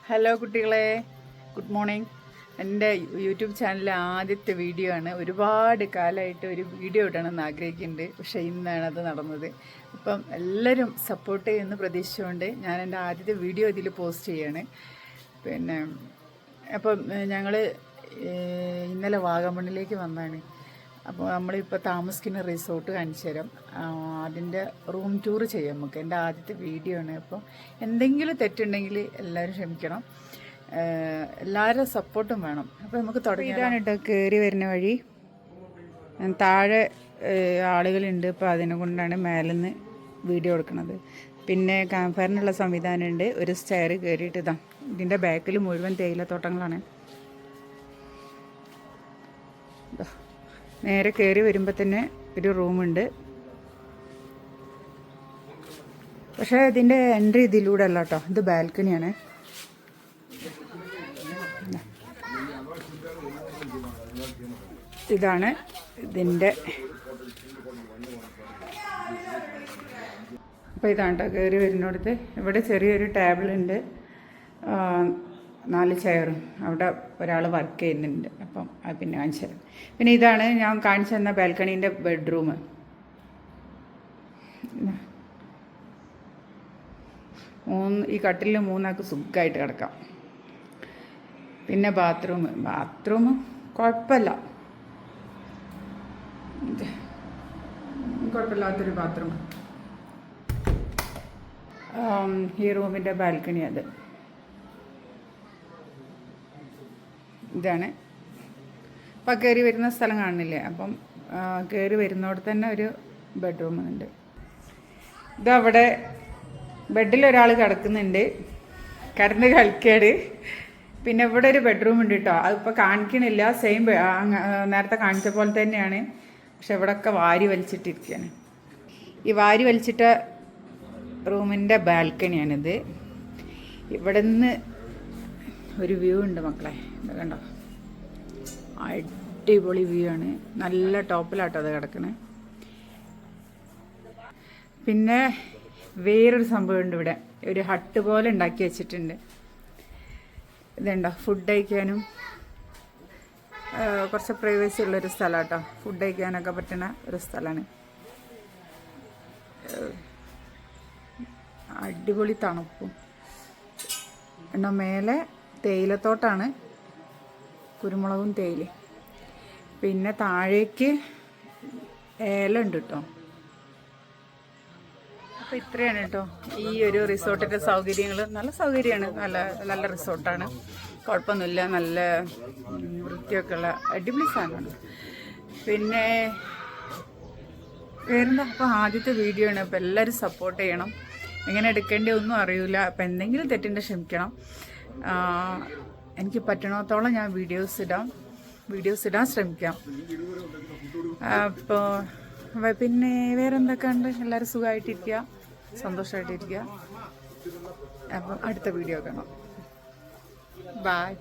Hello കുട്ടികളെ, good morning. എൻ്റെ YouTube ചാനലിലെ ആദ്യത്തെ വീഡിയോ ആണ്. ഒരുപാട് കാലമായിട്ട് ഒരു വീഡിയോ ഇടണമെന്ന് ആഗ്രഹിക്കുന്നുണ്ട്, പക്ഷേ ഇന്നാണ് അത് നടന്നത്. അപ്പം എല്ലാവരും സപ്പോർട്ട് ചെയ്യുമെന്ന് പ്രതീക്ഷിച്ചുകൊണ്ട് ഞാൻ എൻ്റെ ആദ്യത്തെ വീഡിയോ ഇതിൽ പോസ്റ്റ് ചെയ്യാണ്. പിന്നെ അപ്പം ഞങ്ങൾ ഇന്നലെ വാഗമണ്ണിലേക്ക് വന്നതാണ്. അപ്പോൾ നമ്മളിപ്പോൾ താമസിക്കുന്ന റിസോർട്ട് കാണിച്ചു തരാം. അതിൻ്റെ റൂം ടൂർ ചെയ്യാം നമുക്ക്. എൻ്റെ ആദ്യത്തെ വീഡിയോ ആണ്. അപ്പോൾ എന്തെങ്കിലും തെറ്റുണ്ടെങ്കിൽ എല്ലാവരും ക്ഷമിക്കണം, എല്ലാവരും സപ്പോർട്ടും വേണം. അപ്പോൾ നമുക്ക് തുടങ്ങിയാണ് കേട്ടോ. കയറി വരുന്ന വഴി താഴെ ആളുകളുണ്ട്, അപ്പോൾ അതിനെ കൊണ്ടാണ് മേലെ നിന്ന് വീഡിയോ എടുക്കുന്നത്. പിന്നെ ക്യാമ്പ് സംവിധാനമുണ്ട്. ഒരു സ്റ്റെയർ കയറിയിട്ട് ഇതാ, ഇതിൻ്റെ ബാക്കിൽ മുഴുവൻ തേയിലത്തോട്ടങ്ങളാണ്. നേരെ കയറി വരുമ്പോൾ തന്നെ ഒരു റൂമുണ്ട്. പക്ഷേ ഇതിൻ്റെ എൻട്രി ഇതിലൂടെ അല്ല കേട്ടോ, ഇത് ബാൽക്കണിയാണ്. ഇതാണ് ഇതിൻ്റെ. അപ്പോൾ ഇതാണ് കേട്ടോ കയറി വരുന്നിടത്ത്. ഇവിടെ ചെറിയൊരു ടേബിളുണ്ട്, 4 ചെയറും. അവിടെ ഒരാൾ വർക്ക് ചെയ്യുന്നുണ്ട്. അപ്പം അത് പിന്നെ കാണിച്ചു തരാം. പിന്നെ ഇതാണ് ഞാൻ കാണിച്ചു തന്ന ബാൽക്കണീൻ്റെ ബെഡ്റൂം. ഈ കട്ടിലിൽ 3 ആൾക്ക് സുഖമായിട്ട് കിടക്കാം. പിന്നെ ബാത്റൂം കുഴപ്പമില്ല, കുഴപ്പമില്ലാത്തൊരു ബാത്റൂം. ഈ റൂമിൻ്റെ ബാൽക്കണി അത്. ഇതാണ്. അപ്പം കയറി വരുന്ന സ്ഥലം കാണുന്നില്ലേ, അപ്പം കയറി വരുന്നോടെ തന്നെ ഒരു ബെഡ്റൂം ഉണ്ട്. ഇതവിടെ ബെഡിൽ ഒരാൾ കിടക്കുന്നുണ്ട്, കിടന്ന് കളിക്കാട്. പിന്നെ ഇവിടെ ഒരു ബെഡ്റൂം ഉണ്ട് കേട്ടോ, അതിപ്പോൾ കാണിക്കണില്ല. സെയിം നേരത്തെ കാണിച്ച പോലെ തന്നെയാണ്, പക്ഷെ ഇവിടെയൊക്കെ വാരി വലിച്ചിട്ടിരിക്കുകയാണ്. ഈ വാരി വലിച്ചിട്ട റൂമിൻ്റെ ബാൽക്കണിയാണിത്. ഇവിടെ നിന്ന് ഒരു വ്യൂ ഉണ്ട് മക്കളെ, ഇത് കണ്ടോ, അടിപൊളി വ്യൂ ആണ്. നല്ല ടോപ്പിലാട്ടോ അത് കിടക്കണേ. പിന്നെ വേറൊരു സംഭവമുണ്ട് ഇവിടെ, ഒരു ഹട്ട് പോലെ ഉണ്ടാക്കി വെച്ചിട്ടുണ്ട്. ഇതുണ്ടോ, ഫുഡ് കഴിക്കാനും കുറച്ച് പ്രൈവസി ഉള്ളൊരു സ്ഥലം കേട്ടോ. ഫുഡ് കഴിക്കാനൊക്കെ പറ്റുന്ന ഒരു സ്ഥലമാണ്. അടിപൊളി തണുപ്പും ഉണ്ടോ. മേലെ തേയിലത്തോട്ടാണ്, കുരുമുളകും തേയിലയും. പിന്നെ താഴേക്ക് ഏലം ഉണ്ട് കേട്ടോ. അപ്പോൾ ഇത്രയാണ് കേട്ടോ ഈ ഒരു റിസോർട്ടിൻ്റെ സൗകര്യങ്ങൾ. നല്ല സൗകര്യമാണ്, നല്ല റിസോർട്ടാണ്, കുഴപ്പമൊന്നുമില്ല. നല്ല വൃത്തിയൊക്കെ ഉള്ള അടിപൊളി സാധനമാണ്. പിന്നെ വേറെന്താ, അപ്പോൾ ആദ്യത്തെ വീഡിയോ ആണ്. അപ്പോൾ എല്ലാവരും സപ്പോർട്ട് ചെയ്യണം. എങ്ങനെ എടുക്കേണ്ടതൊന്നും അറിയില്ല, അപ്പോൾ എന്തെങ്കിലും തെറ്റിൻ്റെ ക്ഷമിക്കണം. എനിക്ക് പറ്റണത്തോളം ഞാൻ വീഡിയോസ് ഇടാൻ ശ്രമിക്കാം. അപ്പോൾ പിന്നെ വേറെ എന്തൊക്കെ ഉണ്ട്, എല്ലാവരും സുഖമായിട്ടിരിക്കുക, സന്തോഷമായിട്ടിരിക്കുക. അപ്പം അടുത്ത വീഡിയോ കാണാം. ബൈ.